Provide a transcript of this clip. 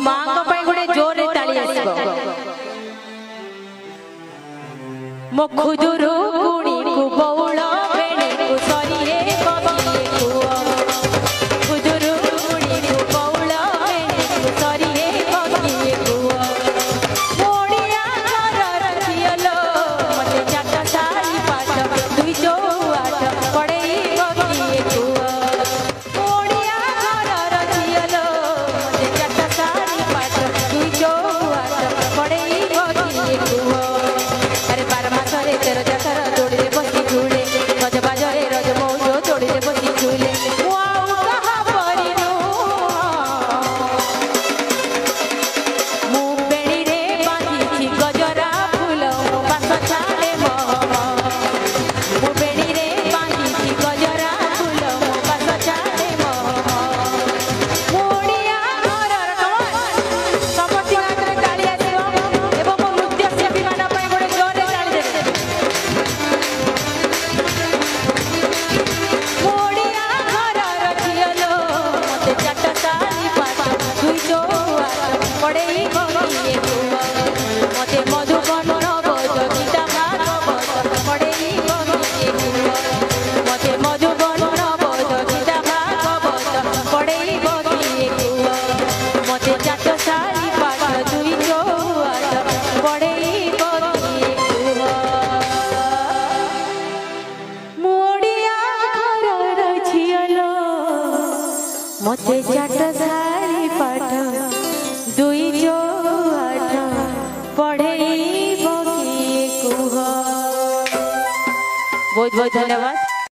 मां गोटे जोर ताली आसो मो खुदुरु गुणी को बौल बेणी को सरी रे कबिए कुआ खुदुरु गुणी को बौल बेणी को सरी रे कबिए कुआ मोड़िया घर रखियलो मते चाटा सारी पाठ दुई जो आठ पड़े कबिए कुआ मोड़िया घर रखियलो मते चाटा सारी पाठ दुई जो आठ पड़े कबिए कुआ अरे 12 मासरे 13 जकर जोड़ी रे बसी झूले रज बाजरे रज मौज जोड़ी रे बसी झूले वाऊ कहा परिनु मु बेणी रे बांधी छी गजरा फूल पास छाड़े मह मु बेणी रे बांधी छी गजरा फूल पास छाड़े मह मोड़िया घरर कमन समस्ती आगरे ताली आसिबो एवं मो नृत्य शिल्पी मान पई गोटे जोरे ताली देबे मोड़िया घर रखियलो मते चाटा सारी पाठ दुई जो आठ पड़े कबिए कुआ मते मधुबन नवज गीता भागवत पड़े कबिए कुआ मते मधुबन नवज गीता भागवत पड़े कबिए कुआ मते चाटा सारी पाठ दुई जो आठ पड़े कबिए कुआ मोड़िया घर रखियलो मते चाटा सारी पाठ दुई जो आठ पढ़े बकिए कुह बहुत बहुत धन्यवाद।